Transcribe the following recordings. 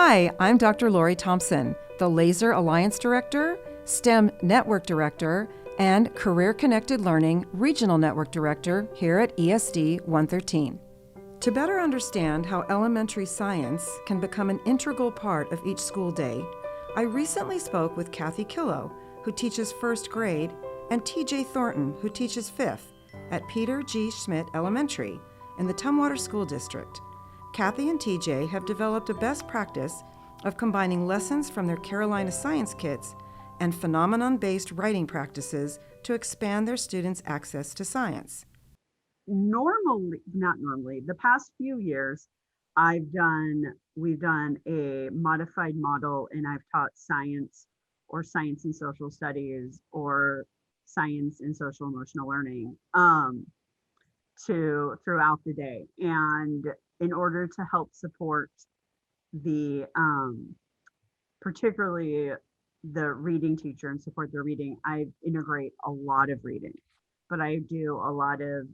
Hi, I'm Dr. Lori Thompson, the Laser Alliance Director, STEM Network Director, and Career Connected Learning Regional Network Director here at ESD 113. To better understand how elementary science can become an integral part of each school day, I recently spoke with Kathy Killow, who teaches first grade, and TJ Thornton, who teaches fifth at Peter G. Schmidt Elementary in the Tumwater School District. Kathy and TJ have developed a best practice of combining lessons from their Carolina Science Kits and phenomenon-based writing practices to expand their students' access to science. Not normally, the past few years, we've done a modified model, and I've taught science or science and social studies or science and social emotional learning throughout the day. And in order to help support the particularly the reading teacher and support their reading, I integrate a lot of reading, but I do a lot of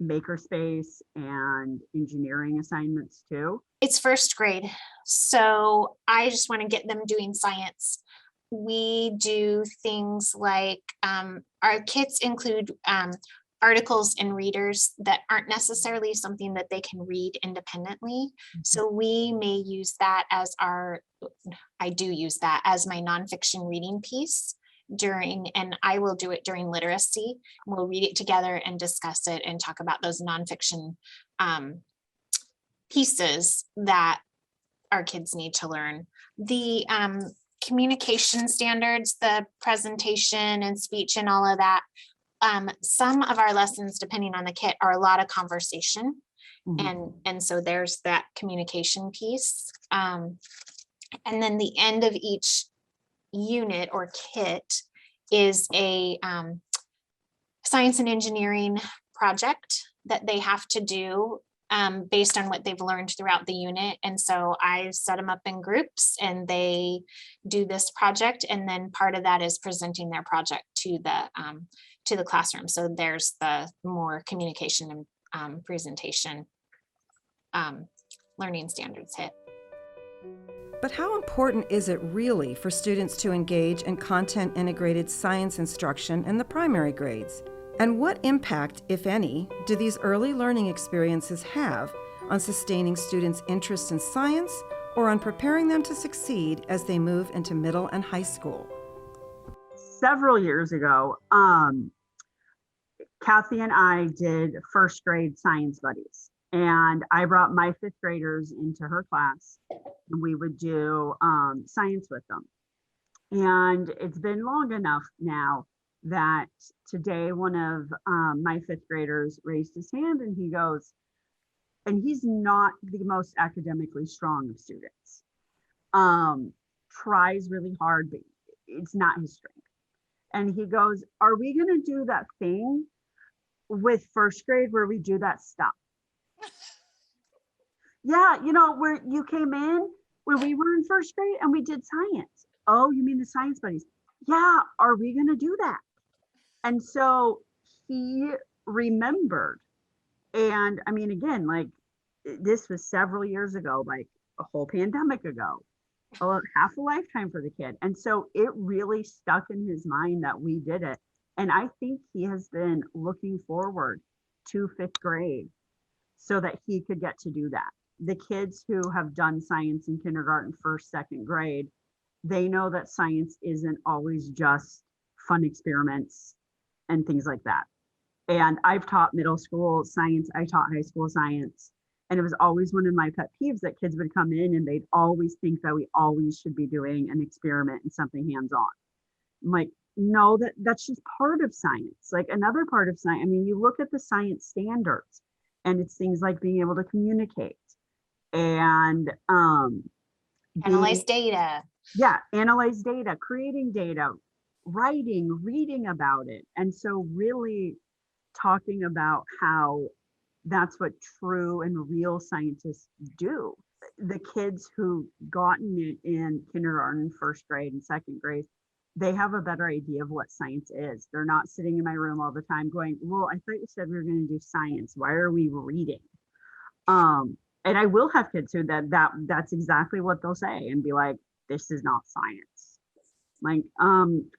makerspace and engineering assignments too. It's first grade, so I just want to get them doing science. We do things like our kits include articles and readers that aren't necessarily something that they can read independently. So we may use that as I do use that as my nonfiction reading piece and I will do it during literacy. We'll read it together and discuss it and talk about those nonfiction pieces that our kids need to learn. The communication standards, the presentation and speech and all of that, some of our lessons, depending on the kit, are a lot of conversation. And so there's that communication piece. And then the end of each unit or kit is a science and engineering project that they have to do based on what they've learned throughout the unit. And so I set them up in groups and they do this project. And then part of that is presenting their project to the classroom. So there's the more communication and presentation learning standards hit. But how important is it really for students to engage in content-integrated science instruction in the primary grades? And what impact, if any, do these early learning experiences have on sustaining students' interest in science or on preparing them to succeed as they move into middle and high school? Several years ago, Kathy and I did first grade science buddies. And I brought my fifth graders into her class, and we would do science with them. And it's been long enough now that today one of my fifth graders raised his hand and he goes, and he's not the most academically strong of students, tries really hard, but it's not his strength. And he goes, are we going to do that thing with first grade where we do that stuff? Yeah, where you came in when we were in first grade and we did science. Oh, you mean the science buddies? Yeah, are we going to do that? And so he remembered. And I mean, again, like this was several years ago, like a whole pandemic ago, half a lifetime for the kid. And so it really stuck in his mind that we did it. And I think he has been looking forward to fifth grade so that he could get to do that. The kids who have done science in kindergarten, first, second grade, they know that science isn't always just fun experiments and things like that. And I've taught middle school science, I taught high school science, and it was always one of my pet peeves that kids would come in and they'd always think that we always should be doing an experiment and something hands-on. I'm like, no, that's just part of science. Like another part of science, I mean, you look at the science standards and it's things like being able to communicate and Analyze data. Yeah, analyze data, creating data, writing, reading about it. And so really talking about how that's what true and real scientists do. The kids who gotten it in kindergarten, first grade, and second grade, they have a better idea of what science is. They're not sitting in my room all the time going, well, I thought you said we were going to do science. Why are we reading? and I will have kids who that's exactly what they'll say and be like, this is not science. Like,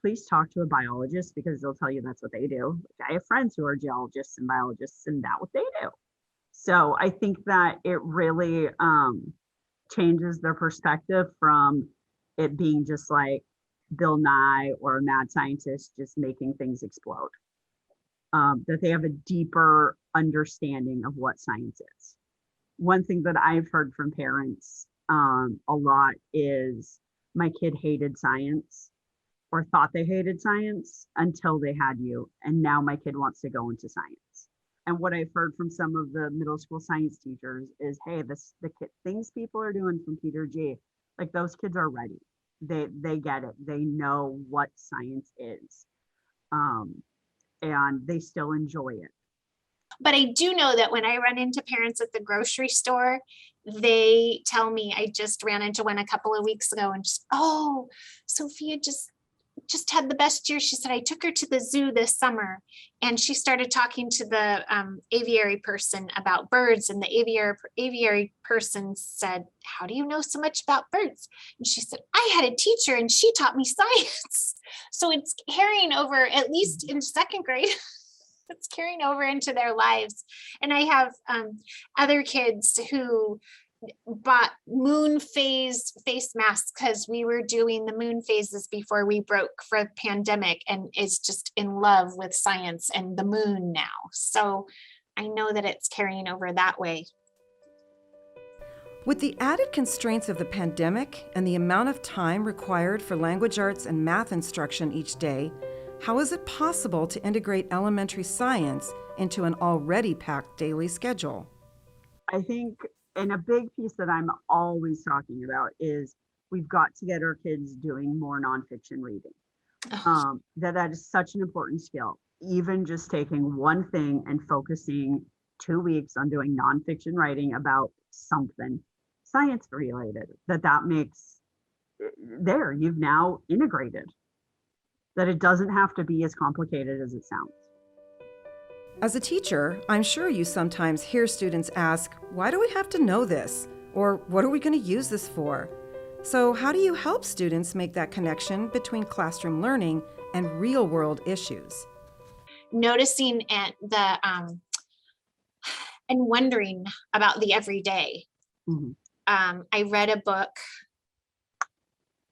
please talk to a biologist because they'll tell you that's what they do. Like, I have friends who are geologists and biologists, and that's what they do. So I think that it really changes their perspective from it being just like Bill Nye or a mad scientist just making things explode. That they have a deeper understanding of what science is. One thing that I've heard from parents a lot is my kid hated science or thought they hated science until they had you. And now my kid wants to go into science. And what I've heard from some of the middle school science teachers is, hey, things people are doing from Peter G, like those kids are ready. They get it. They know what science is. And they still enjoy it. But I do know that when I run into parents at the grocery store, they tell me, I just ran into one a couple of weeks ago and just, oh, Sophia just had the best year. She said, I took her to the zoo this summer and she started talking to the aviary person about birds. And the aviary person said, how do you know so much about birds? And she said, I had a teacher and she taught me science. So it's carrying over, at least in second grade. It's carrying over into their lives. And I have other kids who bought moon phase face masks because we were doing the moon phases before we broke for the pandemic, and is just in love with science and the moon now. So I know that it's carrying over that way. With the added constraints of the pandemic and the amount of time required for language arts and math instruction each day, how is it possible to integrate elementary science into an already packed daily schedule? I think, and a big piece that I'm always talking about is we've got to get our kids doing more nonfiction reading. That is such an important skill. Even just taking one thing and focusing 2 weeks on doing nonfiction writing about something science related, that makes you've now integrated. That it doesn't have to be as complicated as it sounds. As a teacher, I'm sure you sometimes hear students ask, why do we have to know this? Or what are we going to use this for? So how do you help students make that connection between classroom learning and real-world issues? Noticing and wondering about the everyday. Mm-hmm. I read a book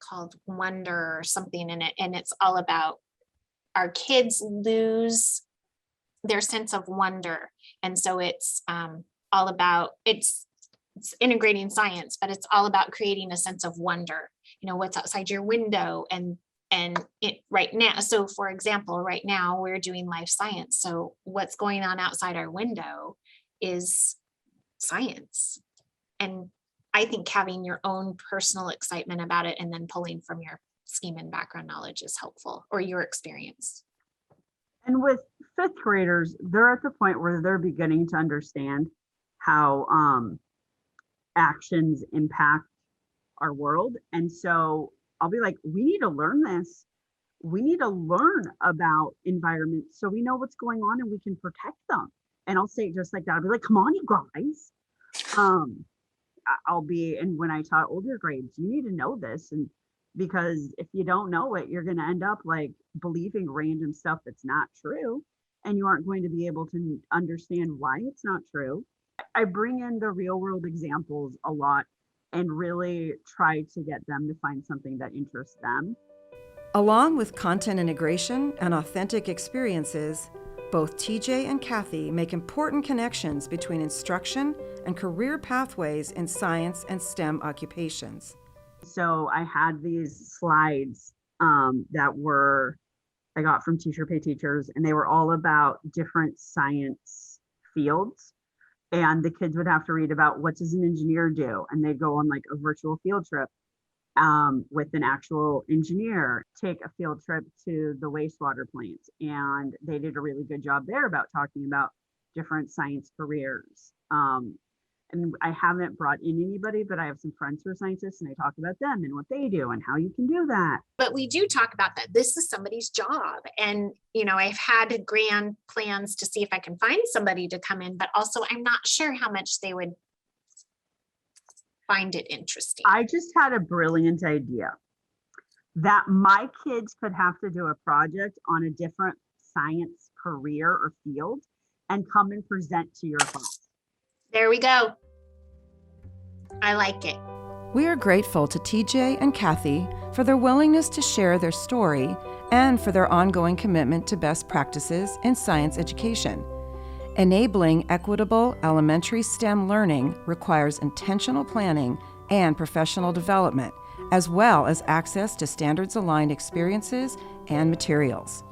called Wonder or something in it, and it's all about our kids lose their sense of wonder. And so it's all about, it's integrating science, but it's all about creating a sense of wonder. You know, what's outside your window, and it right now. So for example, right now we're doing life science. So what's going on outside our window is science. And I think having your own personal excitement about it and then pulling from your scheme and background knowledge is helpful, or your experience. And with fifth graders, they're at the point where they're beginning to understand how actions impact our world. And so I'll be like, we need to learn this. We need to learn about environment so we know what's going on and we can protect them. And I'll say it just like that. I'll be like, come on, you guys. And when I taught older grades, you need to know this. And because if you don't know it, you're going to end up like believing random stuff that's not true. And you aren't going to be able to understand why it's not true. I bring in the real world examples a lot and really try to get them to find something that interests them. Along with content integration and authentic experiences, both TJ and Kathy make important connections between instruction and career pathways in science and STEM occupations. So I had these slides that I got from Teacher Pay Teachers, and they were all about different science fields. And the kids would have to read about what does an engineer do? And they'd go on like a virtual field trip with an actual engineer, take a field trip to the wastewater plant. And they did a really good job there about talking about different science careers. And I haven't brought in anybody, but I have some friends who are scientists and I talk about them and what they do and how you can do that. But we do talk about that. This is somebody's job. And, you know, I've had grand plans to see if I can find somebody to come in, but also I'm not sure how much they would find it interesting. I just had a brilliant idea that my kids could have to do a project on a different science career or field and come and present to your class. There we go. I like it. We are grateful to TJ and Kathy for their willingness to share their story and for their ongoing commitment to best practices in science education. Enabling equitable elementary STEM learning requires intentional planning and professional development, as well as access to standards-aligned experiences and materials.